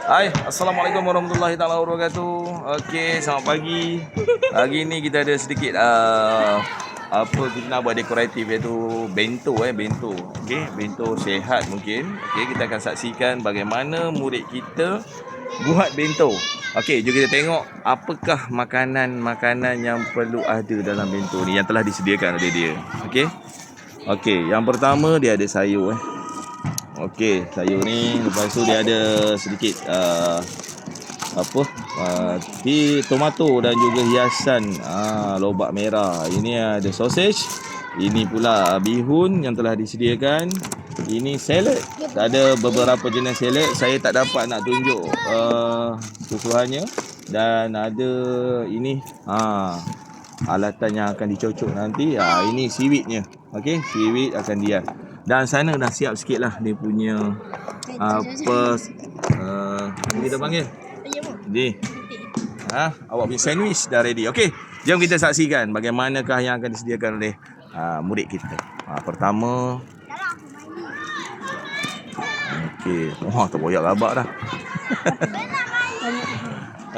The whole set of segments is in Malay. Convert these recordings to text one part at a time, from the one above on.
Hai, Assalamualaikum warahmatullahi taala wabarakatuh. Okey, selamat pagi. Hari ni kita ada sedikit apa kita nak buat dekoratif iaitu bento bento. Okey, bento sihat mungkin. Okey, kita akan saksikan bagaimana murid kita buat bento. Okey, jom kita tengok apakah makanan-makanan yang perlu ada dalam bento ni yang telah disediakan oleh dia. Okey. Okey, yang pertama dia ada sayur Okey, sayur ni lepas tu dia ada sedikit tomato dan juga hiasan lobak merah. Ini ada sausage. Ini pula bihun yang telah disediakan. Ini salad. Ada beberapa jenis salad. Saya tak dapat nak tunjuk susuhannya. Dan ada ini alatan yang akan dicocok nanti. Ini seaweednya. Okey, seaweed akan dias. Dan sana dah siap sikit lah dia punya apa kita panggil ni awak punya sandwich dah ready. Okey, jom kita saksikan bagaimanakah yang akan disediakan oleh murid kita. Pertama, okey, terboyak labak dah.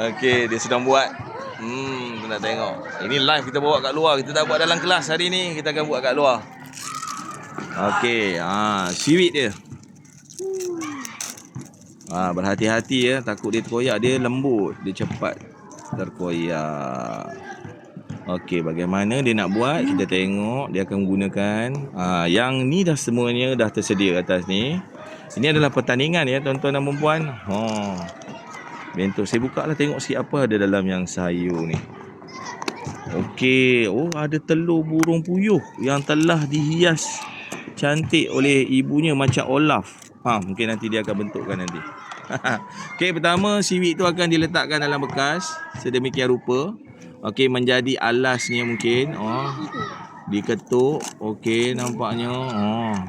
Okey, dia sedang buat. Kita nak tengok. Ini live kita bawa kat luar. Kita tak buat dalam kelas hari ni, kita akan buat kat luar. Okey, seaweed dia. Berhati-hati ya, takut dia terkoyak. Dia lembut, dia cepat terkoyak. Okey, bagaimana dia nak buat? Kita tengok. Dia akan menggunakan yang ni dah semuanya dah tersedia atas ni. Ini adalah pertandingan ya tuan-tuan dan puan-puan. Bento saya buka lah, tengok sikit apa ada dalam yang sayur ni. Okey, ada telur burung puyuh yang telah dihias cantik oleh ibunya macam Olaf. Mungkin nanti dia akan bentukkan nanti. Okey, pertama seaweed tu akan diletakkan dalam bekas sedemikian rupa. Okey, menjadi alasnya mungkin. Diketuk. Okey, nampaknya.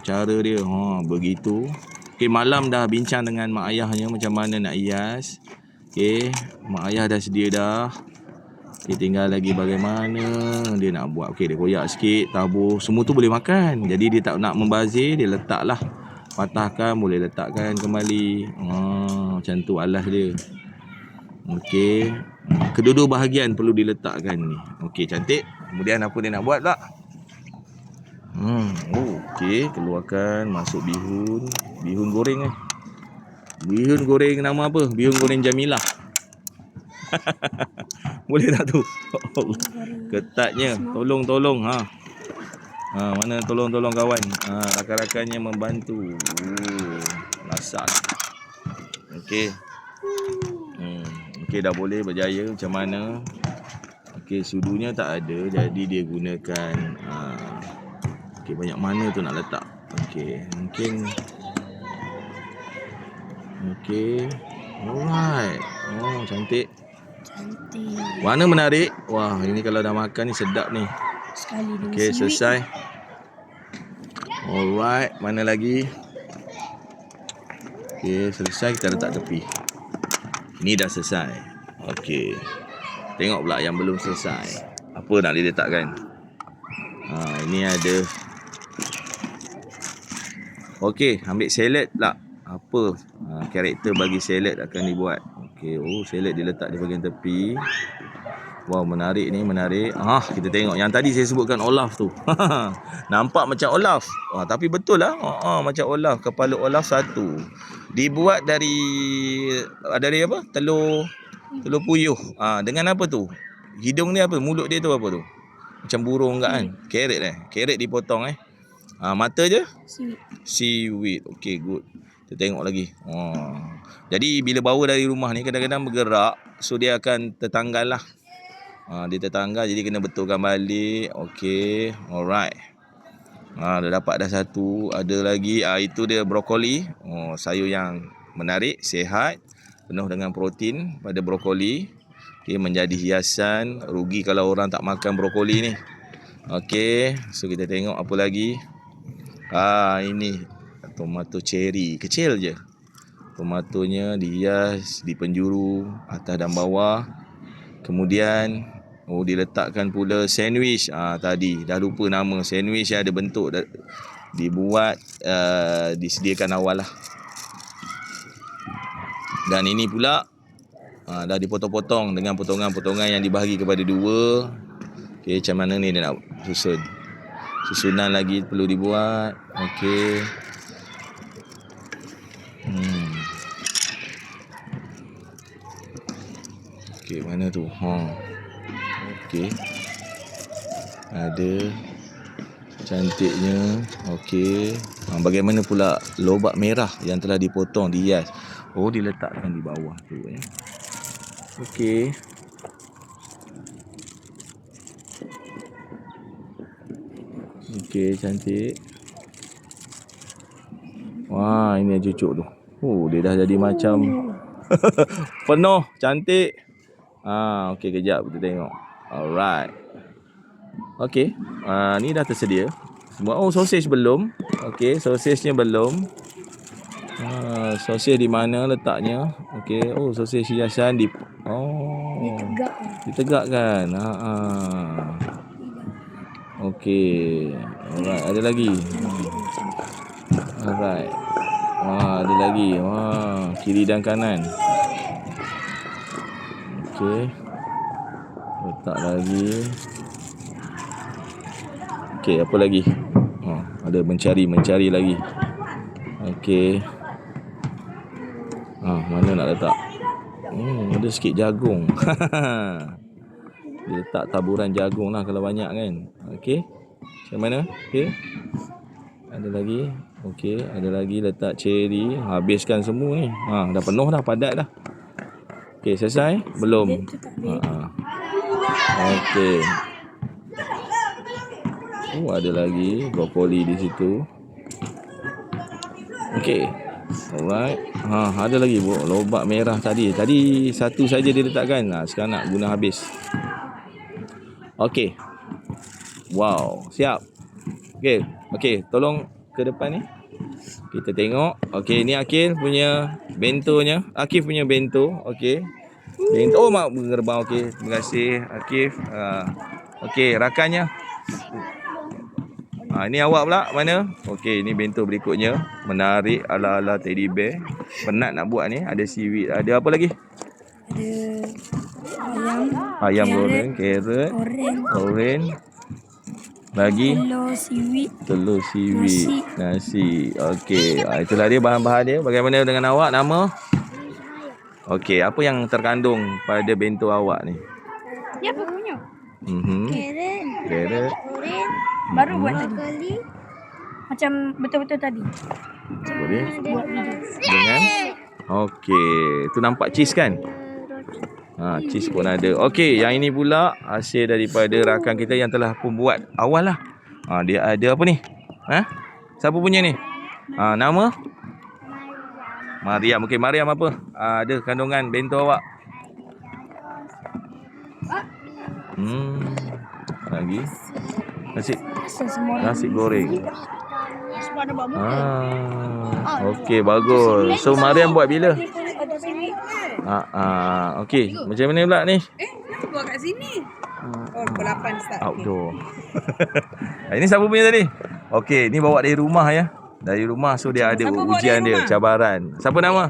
Cara dia. Begitu. Okey, malam dah bincang dengan mak ayahnya macam mana nak hias. Okey, mak ayah dah sedia dah. Okey, tinggal lagi bagaimana dia nak buat. Okey, dia koyak sikit, tabur. Semua tu boleh makan. Jadi dia tak nak membazir, dia letaklah. Patahkan, boleh letakkan kembali. Macam tu alas dia. Okey. Kedua-dua bahagian perlu diletakkan ni. Okey, cantik. Kemudian apa dia nak buat pula? Okey, keluarkan, masuk bihun. Bihun goreng Bihun goreng nama apa? Bihun goreng Jamilah. Boleh tak tu? Ketatnya. Tolong. Mana tolong kawan. Rakan-rakannya membantu. Lasak. Okey. Okey, dah boleh berjaya macam mana. Okey, sudunya tak ada. Jadi dia gunakan okey, banyak mana tu nak letak. Okey, mungkin okey. Alright. Cantik. Warna menarik. Wah, ini kalau dah makan ni sedap ni. Okey, selesai. Alright, mana lagi? Okey, selesai, kita letak tepi. Ini dah selesai. Okey. Tengok pula yang belum selesai. Apa nak diletakkan? Ini ada. Okey, ambil salad pula. Apa karakter bagi salad akan dibuat. Okey, salad diletak di bahagian tepi. Wow, menarik ni, menarik. Kita tengok yang tadi saya sebutkan Olaf tu. Nampak macam Olaf. Tapi betul lah. Macam Olaf, kepala Olaf satu. Dibuat dari apa? Telur puyuh. Dengan apa tu? Hidung dia apa? Mulut dia tu apa tu? Macam burung enggak kan? Carrot Carrot dipotong Mata je? Seaweed. Okey, good. Kita tengok lagi. Jadi bila bawa dari rumah ni kadang-kadang bergerak, so dia akan tertanggal lah. Dia tertanggal, jadi kena betulkan balik. Okey, alright. Dah dapat dah satu. Ada lagi, itu dia brokoli. Sayur yang menarik, sihat, penuh dengan protein pada brokoli. Okey, menjadi hiasan. Rugi kalau orang tak makan brokoli ni. Okey, so kita tengok apa lagi. Ini tomato cherry, kecil je. Tomatonya dihias di penjuru atas dan bawah. Kemudian diletakkan pula sandwich. Tadi dah lupa nama sandwich yang ada bentuk dibuat, disediakan awal lah. Dan ini pula dah dipotong-potong dengan potongan-potongan yang dibahagi kepada 2. Okey, macam mana ni dia nak susun? Susunan lagi perlu dibuat. Okey. Okey, mana tu? Okey. Ada cantiknya. Okey. Bagaimana pula lobak merah yang telah dipotong, dihias? Oh, diletakkan di bawah tu ya. Okey. Okey, cantik. Wah, ini cucuk tu. Dia dah jadi macam penuh, cantik. Okey, kejap kita tengok. Alright. Okey, ni dah tersedia semua. Sosis belum. Okey, sosisnya belum. Sosis di mana letaknya? Okey, sosis hiasan di ditegakkan. Okey. Alright, ada lagi. Alright. Ada lagi. Kiri dan kanan. Okey. Letak lagi. Okey, apa lagi? Ada mencari lagi. Okey. Mana nak letak? Ada sikit jagung. Dia letak taburan jagung lah kalau banyak kan. Okey. Macam mana? Okey. Ada lagi. Okey, ada lagi letak ceri. Habiskan semua ni. Dah penuh dah, padat dah. Okey, selesai? Belum. Okey. Ada lagi brokoli di situ. Okey. Alright. Ada lagi lobak merah tadi. Tadi satu saja dia letakkan. Sekarang nak guna habis. Okey. Wow, siap. Okey, tolong ke depan ni. Kita tengok. Okey, ni Akif punya bentonya. Akif punya bento. Okey. Bento mak mengerbang. Okey, terima kasih Akif. Okey, rakannya. Ini awak pula mana? Okey, ni bento berikutnya. Menarik ala-ala teddy bear. Penat nak buat ni. Ada seaweed. Ada apa lagi? Ada ayam goreng, carrot, oren. Lagi telur seaweed, nasi. Okey, itulah dia bahan-bahan dia. Bagaimana dengan awak? Nama? Okey, apa yang terkandung pada bento awak ni? Dia apa punya? Carrot. Baru buat tadi. Macam betul-betul tadi. Boleh? Dengan? Okey, tu nampak cheese kan? Cheese pun ada. Okey, yang ini pula hasil daripada rakan kita yang telah pun buat awal lah. Dia ada apa ni? Siapa punya ni? Nama? Mariam. Okey, Mariam apa? Ada kandungan bento awak. Lagi nasi goreng. Okey, bagus. So Mariam buat bila? Okey, macam mana pula ni? Buat kat sini. Pukul 8 start. Outdoor. Ini siapa punya tadi? Okey, ni bawa dari rumah ya. Dari rumah, so dia ada ujian dia, cabaran. Siapa nama?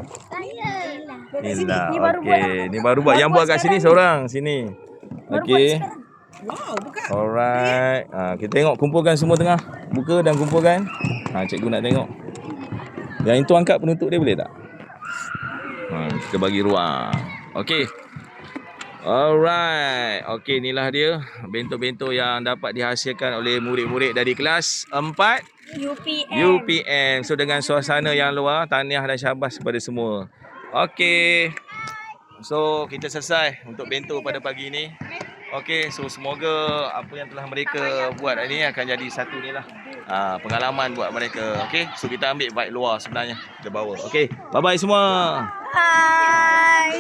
Ila. Okey, ni baru buat. Yang buat kat sini seorang, sini. Okey. Wow, buka. Alright. Kita tengok, kumpulkan semua tengah. Buka dan kumpulkan. Cikgu nak tengok. Yang itu angkat penutup dia boleh tak? Kita bagi ruang. Okey. Alright. Okey, inilah dia bento-bento yang dapat dihasilkan oleh murid-murid dari kelas 4 UPM. So dengan suasana yang luar, tahniah dan syabas kepada semua. Okey. So kita selesai untuk bento pada pagi ini. Okey, so semoga apa yang telah mereka buat hari ni akan jadi satu ni lah pengalaman buat mereka. Okey, so kita ambil vibe luar sebenarnya, kita bawa. Okey, bye bye semua. Hai.